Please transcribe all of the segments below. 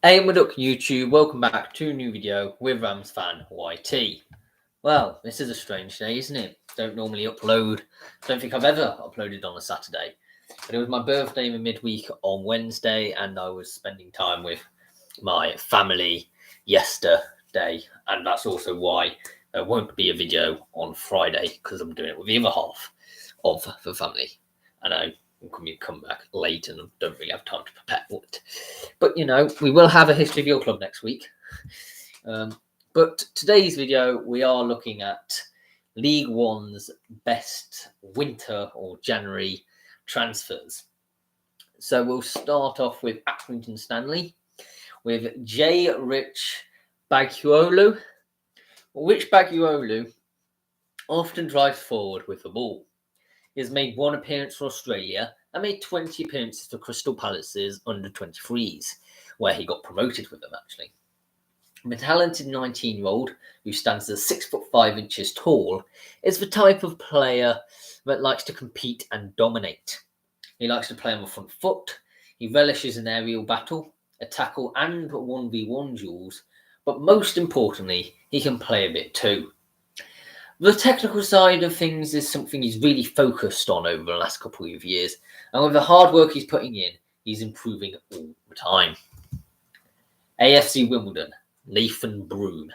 Hey, what up YouTube, welcome back to a new video with Rams Fan YT. Well, this is a strange day, isn't it? Don't normally upload, don't think I've ever uploaded on a Saturday. But it was my birthday in midweek on Wednesday and I was spending time with my family yesterday. And that's also why there won't be a video on Friday because I'm doing it with the other half of the family. And I come back late and don't really have time to prepare for it. But, you know, we will have a History of Your Club next week. But today's video, we are looking at League One's best winter or January transfers. So we'll start off with Accrington Stanley, with J. Rich Baguiolu. Rich Baguiolu often drives forward with the ball. He has made one appearance for Australia and made 20 appearances for Crystal Palace's under-23s, where he got promoted with them, actually. The talented 19-year-old, who stands at 6'5" tall, is the type of player that likes to compete and dominate. He likes to play on the front foot, he relishes an aerial battle, a tackle and 1v1 duels, but most importantly, he can play a bit too. The technical side of things is something he's really focused on over the last couple of years, and with the hard work he's putting in, he's improving all the time. AFC Wimbledon, Nathan Broome.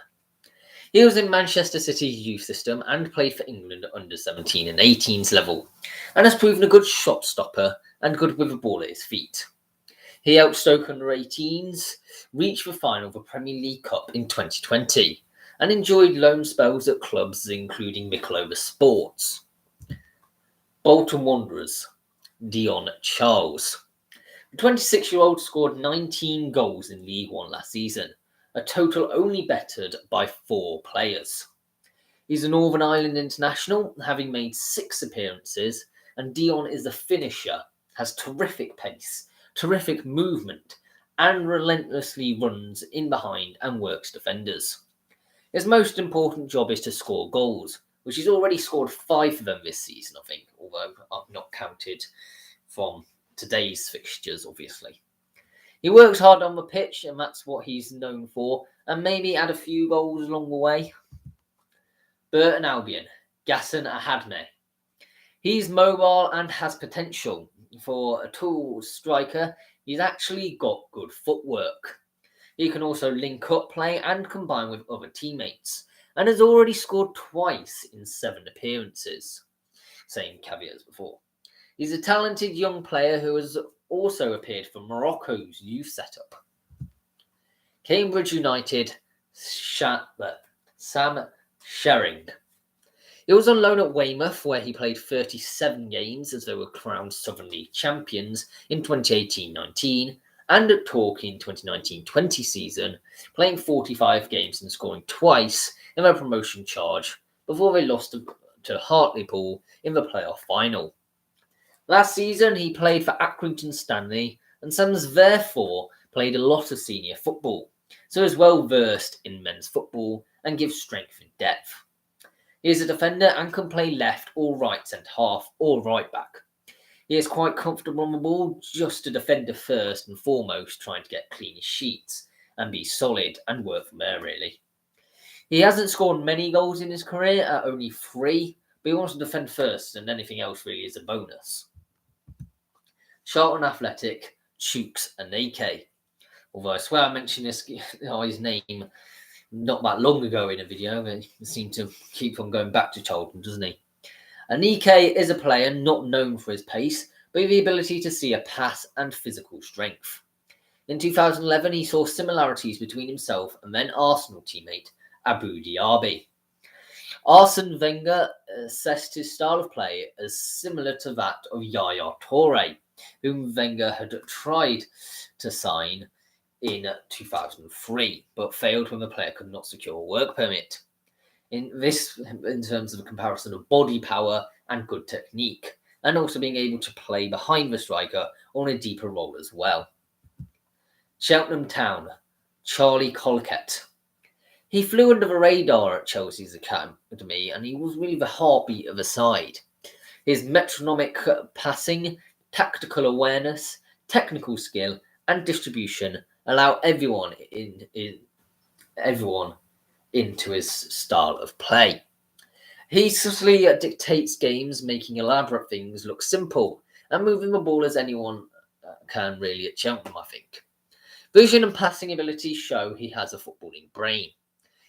He was in Manchester City's youth system and played for England at under 17 and 18s level, and has proven a good shot stopper and good with the ball at his feet. He helped Stoke under 18s reach the final of the Premier League Cup in 2020. And enjoyed loan spells at clubs including Middlesbrough Sports. Bolton Wanderers, Dionne Charles. The 26-year-old scored 19 goals in League One last season, a total only bettered by 4 players. He's a Northern Ireland international, having made 6 appearances, and Dionne is a finisher, has terrific pace, terrific movement, and relentlessly runs in behind and works defenders. His most important job is to score goals, which he's already scored 5 of them this season, I think, although I've not counted from today's fixtures, obviously. He works hard on the pitch, and that's what he's known for, and maybe add a few goals along the way. Burton Albion, Gaston Ahadme. He's mobile and has potential. For a tall striker, he's actually got good footwork. He can also link up play and combine with other teammates, and has already scored twice in 7 appearances. Same caveat as before. He's a talented young player who has also appeared for Morocco's youth setup. Cambridge United, Sam Sherring. He was on loan at Weymouth, where he played 37 games as they were crowned Southern League champions in 2018-19. And at Torquay in 2019-20 season, playing 45 games and scoring twice in their promotion charge before they lost to Hartlepool in the playoff final. Last season, he played for Accrington Stanley, and Sam's therefore played a lot of senior football, so is well versed in men's football and gives strength and depth. He is a defender and can play left or right centre half or right back. He is quite comfortable on the ball, just a defender first and foremost, trying to get clean sheets and be solid and work from there, really. He hasn't scored many goals in his career, at only 3, but he wants to defend first, and anything else really is a bonus. Charlton Athletic, Chooks Aneke. Although I swear I mentioned his name not that long ago in a video, but he seems to keep on going back to Charlton, doesn't he? Aneke is a player not known for his pace, but the ability to see a pass and physical strength. In 2011, he saw similarities between himself and then Arsenal teammate Abu Diaby. Arsene Wenger assessed his style of play as similar to that of Yaya Toure, whom Wenger had tried to sign in 2003, but failed when the player could not secure a work permit. In terms of a comparison of body power and good technique, and also being able to play behind the striker on a deeper role as well. Cheltenham Town, Charlie Kolket. He flew under the radar at Chelsea's academy, and he was really the heartbeat of the side. His metronomic passing, tactical awareness, technical skill, and distribution allow everyone into his style of play. He subtly dictates games, making elaborate things look simple and moving the ball as anyone can really at Cheltenham, I think. Vision and passing ability show he has a footballing brain.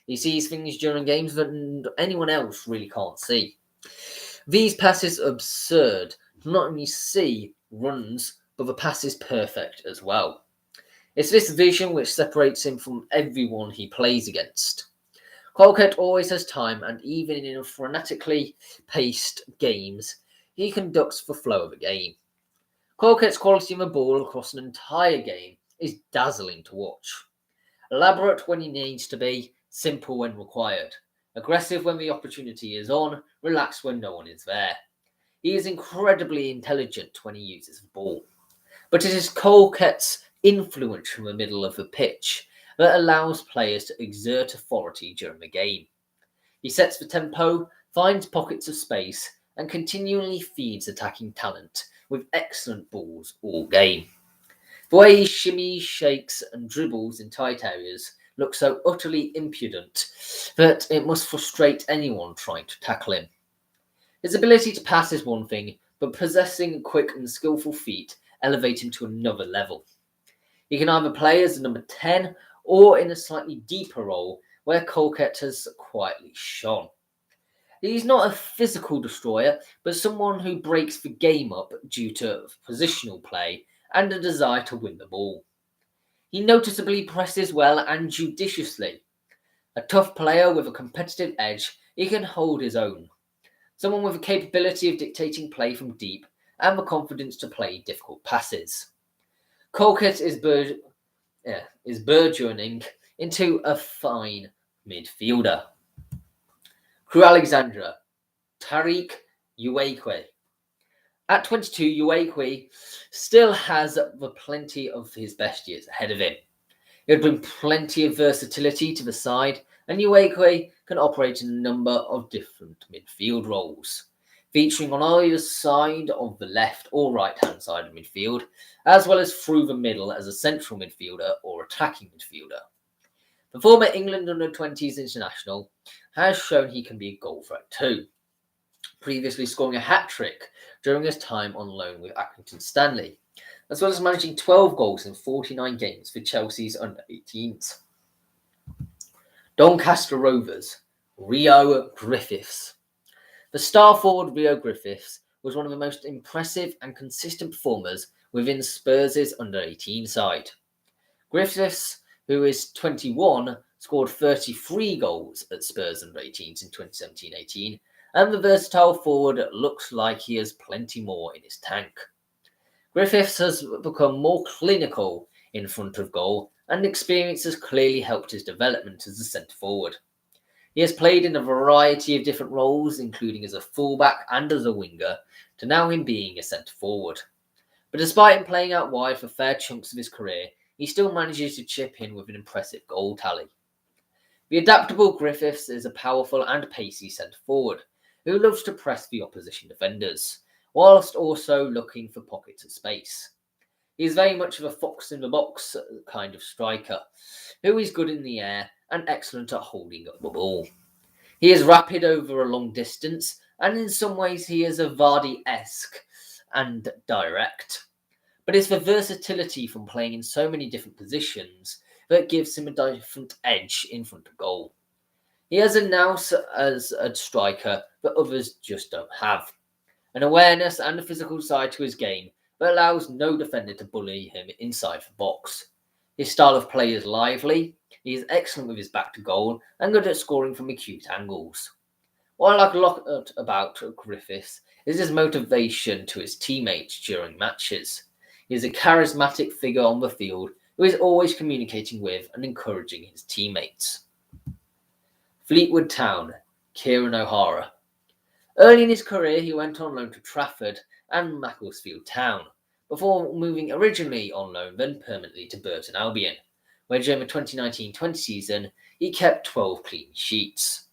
He sees things during games that anyone else really can't see. These passes are absurd. Not only see runs, but the pass is perfect as well. It's this vision which separates him from everyone he plays against. Kolket always has time, and even in frenetically paced games, he conducts the flow of the game. Kolket's quality of the ball across an entire game is dazzling to watch. Elaborate when he needs to be, simple when required. Aggressive when the opportunity is on, relaxed when no one is there. He is incredibly intelligent when he uses the ball. But it is Kolket's influence from the middle of the pitch that allows players to exert authority during the game. He sets the tempo, finds pockets of space, and continually feeds attacking talent with excellent balls all game. The way he shimmies, shakes, and dribbles in tight areas looks so utterly impudent that it must frustrate anyone trying to tackle him. His ability to pass is one thing, but possessing quick and skillful feet elevate him to another level. He can either play as a number 10 or in a slightly deeper role where Kolket has quietly shone. He's not a physical destroyer, but someone who breaks the game up due to positional play and a desire to win the ball. He noticeably presses well and judiciously. A tough player with a competitive edge, he can hold his own. Someone with the capability of dictating play from deep and the confidence to play difficult passes. Kolket is burgeoning into a fine midfielder. Crew Alexandra, Tariq, Uekwe. At 22, Uekwe still has plenty of his best years ahead of him. He would bring plenty of versatility to the side, and Uekwe can operate in a number of different midfield roles, featuring on either side of the left or right-hand side of midfield, as well as through the middle as a central midfielder or attacking midfielder. The former England under-20s international has shown he can be a goal threat too, previously scoring a hat-trick during his time on loan with Accrington Stanley, as well as managing 12 goals in 49 games for Chelsea's under-18s. Doncaster Rovers, Rio Griffiths. The star forward Rio Griffiths was one of the most impressive and consistent performers within Spurs' under-18 side. Griffiths, who is 21, scored 33 goals at Spurs under-18s in 2017-18, and the versatile forward looks like he has plenty more in his tank. Griffiths has become more clinical in front of goal, and experience has clearly helped his development as a centre-forward. He has played in a variety of different roles, including as a fullback and as a winger, to now him being a centre-forward. But despite him playing out wide for fair chunks of his career, he still manages to chip in with an impressive goal tally. The adaptable Griffiths is a powerful and pacey centre-forward, who loves to press the opposition defenders, whilst also looking for pockets of space. He is very much of a fox-in-the-box kind of striker, who is good in the air and excellent at holding up the ball. He is rapid over a long distance, and in some ways he is a Vardy-esque and direct. But it's the versatility from playing in so many different positions that gives him a different edge in front of goal. He has a nous as a striker that others just don't have, an awareness and a physical side to his game that allows no defender to bully him inside the box. His style of play is lively, he is excellent with his back to goal and good at scoring from acute angles. What I like a lot about Griffiths is his motivation to his teammates during matches. He is a charismatic figure on the field who is always communicating with and encouraging his teammates. Fleetwood Town, Kieran O'Hara. Early in his career, he went on loan to Trafford and Macclesfield Town, before moving originally on loan then permanently to Burton Albion, where during the 2019-20 season, he kept 12 clean sheets.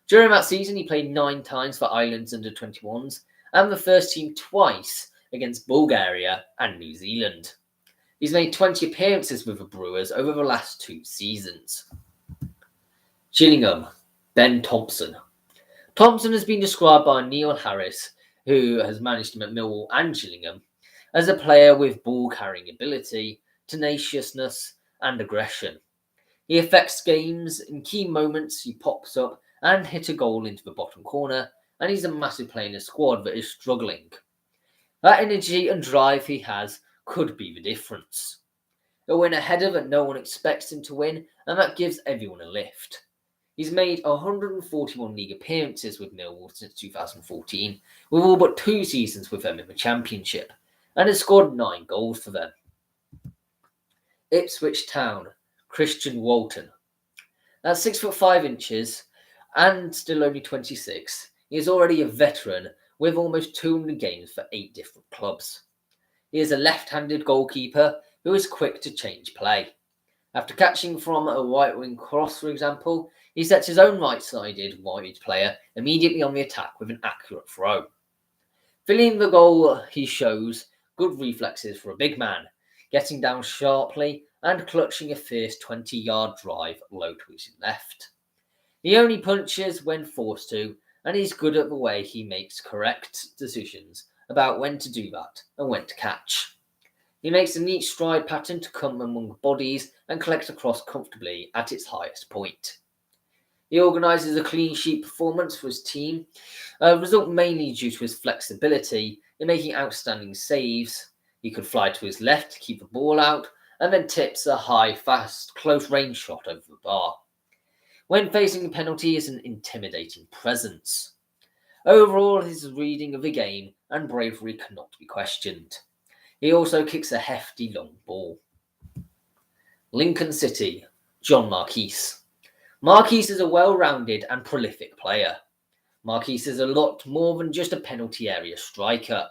During that season, he played 9 times for Ireland's under-21s and the first team twice against Bulgaria and New Zealand. He's made 20 appearances with the Brewers over the last 2 seasons. Gillingham, Ben Thompson. Thompson has been described by Neil Harris, who has managed him at Millwall and Gillingham, as a player with ball-carrying ability, tenaciousness and aggression. He affects games in key moments. He pops up and hit a goal into the bottom corner, and he's a massive player in a squad that is struggling. That energy and drive he has could be the difference. He'll win a header that no one expects him to win, and that gives everyone a lift. He's made 141 league appearances with Millwall since 2014, with all but 2 seasons with them in the Championship, and has scored 9 goals for them. Ipswich Town, Christian Walton. At 6'5" and still only 26, he is already a veteran with almost 200 games for 8 different clubs. He is a left-handed goalkeeper who is quick to change play. After catching from a right-wing cross, for example, he sets his own right-sided wide player immediately on the attack with an accurate throw. Filling the goal, he shows good reflexes for a big man, getting down sharply and clutching a fierce 20-yard drive low to his left. He only punches when forced to, and he's good at the way he makes correct decisions about when to do that and when to catch. He makes a neat stride pattern to come among bodies and collect across comfortably at its highest point. He organises a clean sheet performance for his team, a result mainly due to his flexibility in making outstanding saves. He could fly to his left to keep the ball out, and then tips a high, fast, close-range shot over the bar. When facing a penalty, he is an intimidating presence. Overall, his reading of the game and bravery cannot be questioned. He also kicks a hefty long ball. Lincoln City, John Marquis. Marquis is a well-rounded and prolific player. Marquis is a lot more than just a penalty area striker.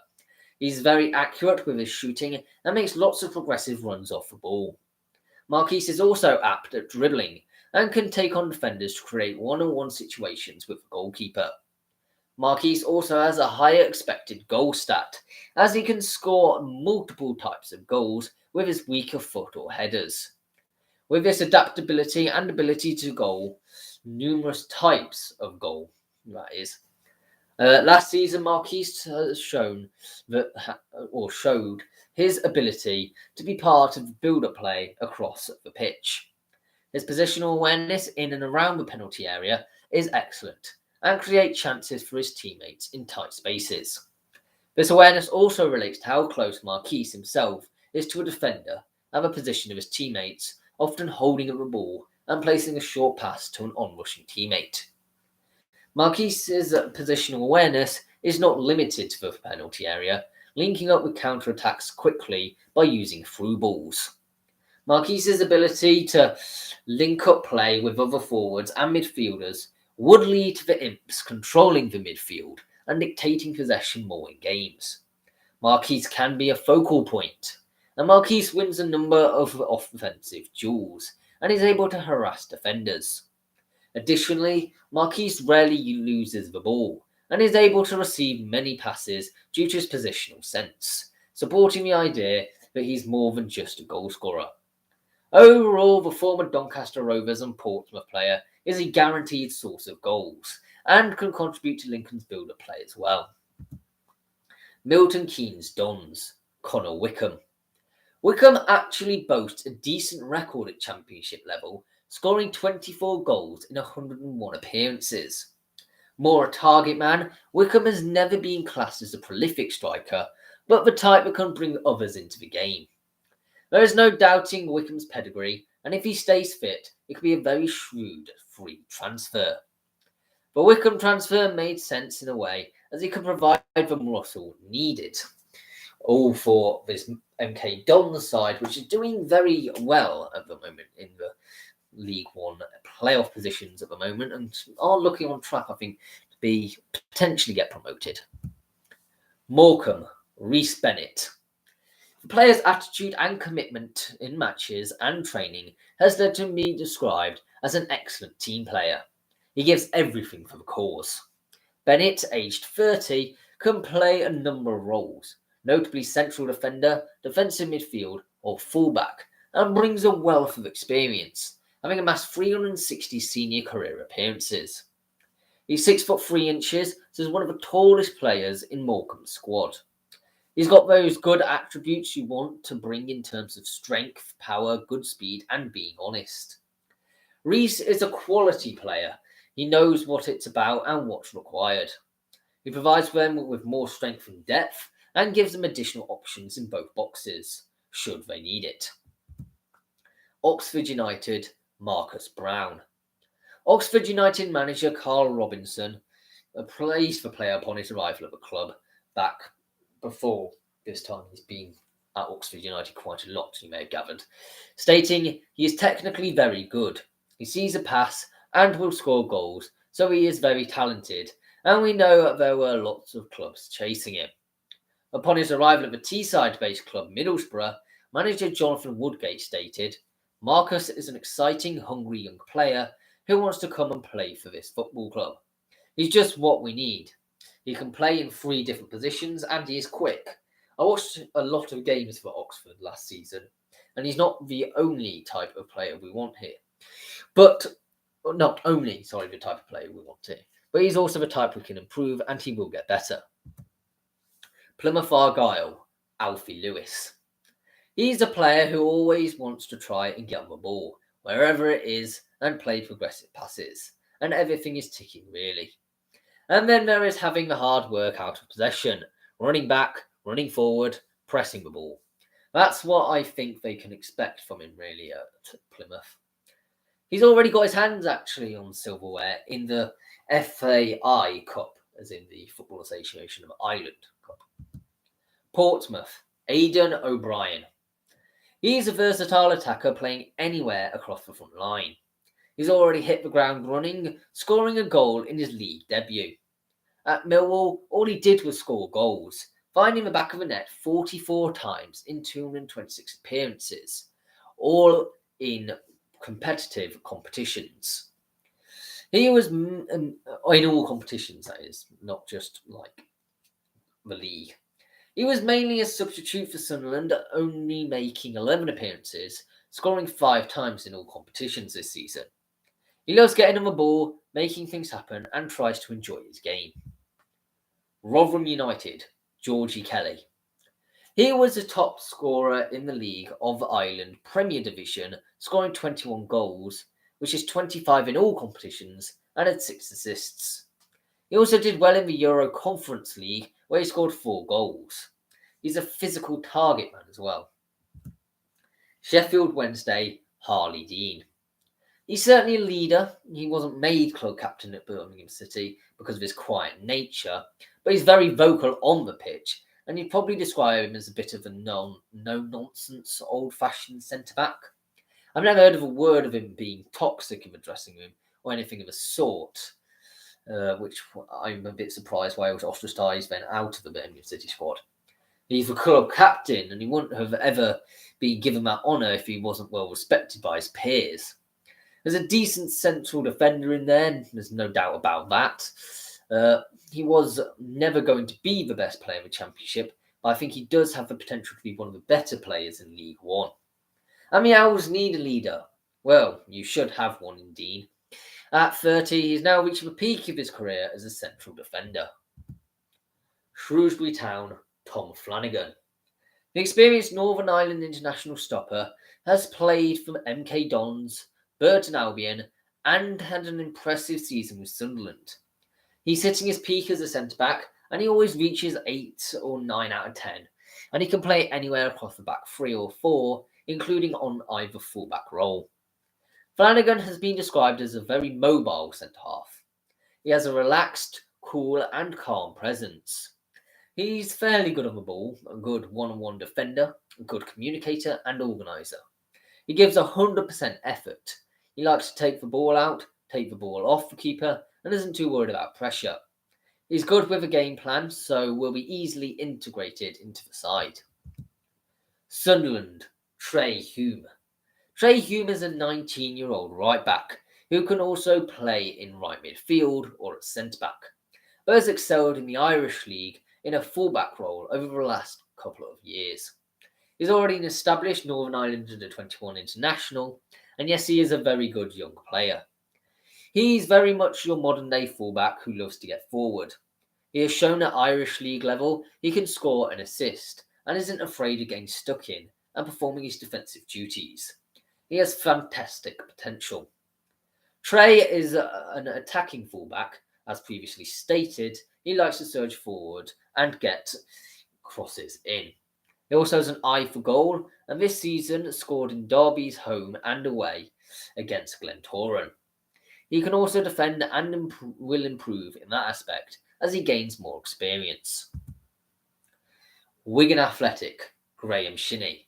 He's very accurate with his shooting and makes lots of progressive runs off the ball. Marquis is also apt at dribbling and can take on defenders to create one-on-one situations with the goalkeeper. Marquis also has a higher expected goal stat, as he can score multiple types of goals with his weaker foot or headers. With this adaptability and ability to goal, numerous types of goal, that is. Last season, Marquis has showed his ability to be part of the build-up play across the pitch. His positional awareness in and around the penalty area is excellent and creates chances for his teammates in tight spaces. This awareness also relates to how close Marquis himself is to a defender and the position of his teammates, often holding up the ball and placing a short pass to an onrushing teammate. Marquis's positional awareness is not limited to the penalty area, linking up with counter-attacks quickly by using through balls. Marquis's ability to link up play with other forwards and midfielders would lead to the Imps controlling the midfield and dictating possession more in games. Marquis can be a focal point, and Marquis wins a number of offensive duels and is able to harass defenders. Additionally, Marquis rarely loses the ball and is able to receive many passes due to his positional sense, supporting the idea that he's more than just a goalscorer. Overall, the former Doncaster Rovers and Portsmouth player is a guaranteed source of goals and can contribute to Lincoln's build-up play as well. Milton Keynes Dons, Connor Wickham. Wickham actually boasts a decent record at Championship level, scoring 24 goals in 101 appearances. More a target man, Wickham has never been classed as a prolific striker, but the type that can bring others into the game. There is no doubting Wickham's pedigree, and if he stays fit, it could be a very shrewd free transfer. The Wickham transfer made sense in a way, as he could provide the Russell needed. All for this MK Dons side, which is doing very well at the moment in the League One playoff positions at the moment, and are looking on track, I think, to be potentially get promoted. Morecambe, Reese Bennett. The player's attitude and commitment in matches and training has led to me described as an excellent team player. He gives everything for the cause. Bennett, aged 30, can play a number of roles, notably central defender, defensive midfield, or fullback and brings a wealth of experience, having amassed 360 senior career appearances. He's 6'3", so is one of the tallest players in Morecambe's squad. He's got those good attributes you want to bring in terms of strength, power, good speed, and being honest. Reese is a quality player. He knows what it's about and what's required. He provides them with more strength and depth and gives them additional options in both boxes, should they need it. Oxford United, Marcus Brown. Oxford United manager Carl Robinson praised the player upon his arrival at the club back before this time. He's been at Oxford United quite a lot, you may have gathered, stating he is technically very good. He sees a pass and will score goals, so he is very talented, and we know that there were lots of clubs chasing him. Upon his arrival at the Teesside-based club Middlesbrough, manager Jonathan Woodgate stated, "Marcus is an exciting, hungry young player who wants to come and play for this football club. He's just what we need. He can play in 3 different positions and he is quick. I watched a lot of games for Oxford last season, and he's not the only type of player we want here. But he's also the type we can improve and he will get better." Plymouth Argyle, Alfie Lewis. He's a player who always wants to try and get on the ball, wherever it is, and play progressive passes, and everything is ticking really. And then there is having the hard work out of possession, running back, running forward, pressing the ball. That's what I think they can expect from him really at Plymouth. He's already got his hands actually on silverware in the FAI Cup, as in the Football Association of Ireland Cup. Portsmouth, Aidan O'Brien. He's a versatile attacker playing anywhere across the front line. He's already hit the ground running, scoring a goal in his league debut. At Millwall, all he did was score goals, finding the back of the net 44 times in 226 appearances, all in competitive competitions. He was in all competitions, that is, not just like the league. He was mainly a substitute for Sunderland, only making 11 appearances, scoring 5 times in all competitions this season. He loves getting on the ball, making things happen, and tries to enjoy his game. Rotherham United, Georgie Kelly. He was the top scorer in the League of Ireland Premier Division, scoring 21 goals, which is 25 in all competitions, and had 6 assists. He also did well in the Euro Conference League, where he scored 4 goals. He's a physical target man as well. Sheffield Wednesday, Harlee Dean. He's certainly a leader. He wasn't made club captain at Birmingham City because of his quiet nature, but he's very vocal on the pitch, and you'd probably describe him as a bit of a no-nonsense, old-fashioned centre-back. I've never heard of a word of him being toxic in the dressing room or anything of the sort, which I'm a bit surprised why he was ostracised then out of the Birmingham City squad. He's the club captain, and he wouldn't have ever been given that honour if he wasn't well respected by his peers. There's a decent central defender in there, there's no doubt about that. He was never going to be the best player in the Championship, but I think he does have the potential to be one of the better players in League One. And the Owls need a leader. Well, you should have one indeed. At 30, he's now reaching the peak of his career as a central defender. Shrewsbury Town, Tom Flanagan. The experienced Northern Ireland international stopper has played for MK Dons, Burton Albion, and had an impressive season with Sunderland. He's hitting his peak as a centre-back, and he always reaches 8 or 9 out of 10, and he can play anywhere across the back 3 or 4, including on either full-back role. Flanagan has been described as a very mobile centre-half. He has a relaxed, cool, and calm presence. He's fairly good on the ball, a good one-on-one defender, a good communicator, and organiser. He gives 100% effort. He likes to take the ball out, take the ball off the keeper, and isn't too worried about pressure. He's good with a game plan, so will be easily integrated into the side. Sunderland, Trey Hume. Trey Hume is a 19-year-old right-back who can also play in right midfield or at centre-back, but has excelled in the Irish League in a full-back role over the last couple of years. He's already an established Northern Ireland under-21 international, and yes, he is a very good young player. He's very much your modern-day fullback who loves to get forward. He has shown at Irish League level he can score and assist, and isn't afraid of getting stuck in and performing his defensive duties. He has fantastic potential. Trey is an attacking fullback, as previously stated. He likes to surge forward and get crosses in. He also has an eye for goal, and this season scored in Derby's home and away against Glentoran. He can also defend and will improve in that aspect as he gains more experience. Wigan Athletic, Graeme Shinney.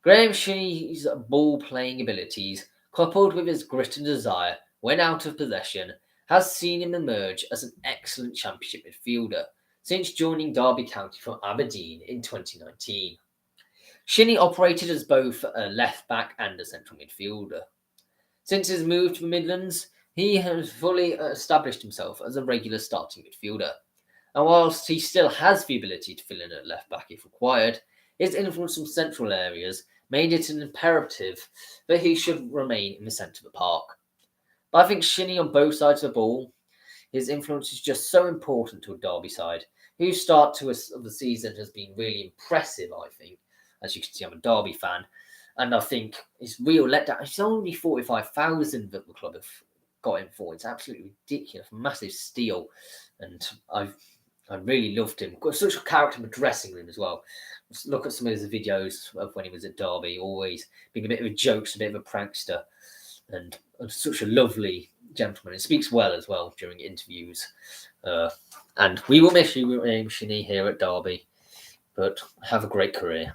Graeme Shinnie's ball-playing abilities, coupled with his grit and desire when out of possession, has seen him emerge as an excellent championship midfielder since joining Derby County from Aberdeen in 2019. Shinney operated as both a left-back and a central midfielder. Since his move to the Midlands, he has fully established himself as a regular starting midfielder. And whilst he still has the ability to fill in at left-back if required, his influence from central areas made it an imperative that he should remain in the centre of the park. But I think Shinney on both sides of the ball, his influence is just so important to a Derby side, whose start of the season has been really impressive, I think. As you can see, I'm a Derby fan, and I think it's real letdown. It's only 45,000 that the club have got him for. It's absolutely ridiculous, massive steal, and I really loved him. Got such a character in the dressing room as well. Just look at some of his videos of when he was at Derby, always being a bit of a jokester, a bit of a prankster, and such a lovely gentleman. It speaks well as well during interviews. And we will miss you, Shinney, here at Derby, but have a great career.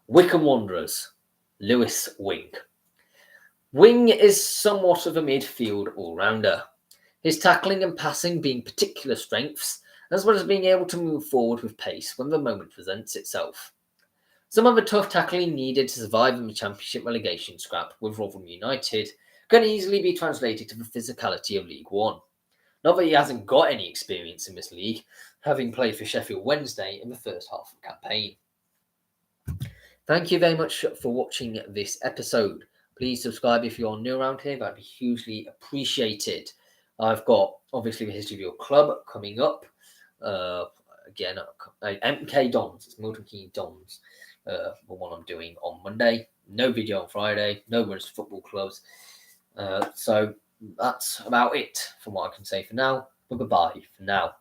Wickham Wanderers, Lewis Wing. Wing is somewhat of a midfield all-rounder, his tackling and passing being particular strengths, as well as being able to move forward with pace when the moment presents itself. Some of the tough tackling needed to survive in the Championship relegation scrap with Rotherham United can easily be translated to the physicality of League One. Not that he hasn't got any experience in this league, having played for Sheffield Wednesday in the first half of the campaign. Thank you very much for watching this episode. Please subscribe if you're new around here. That'd be hugely appreciated. I've got, obviously, the history of your club coming up. Again, MK Dons. It's Milton Keynes Dons. The one I'm doing on Monday. No video on Friday. No runs to football clubs. So that's about it from what I can say for now. But goodbye for now.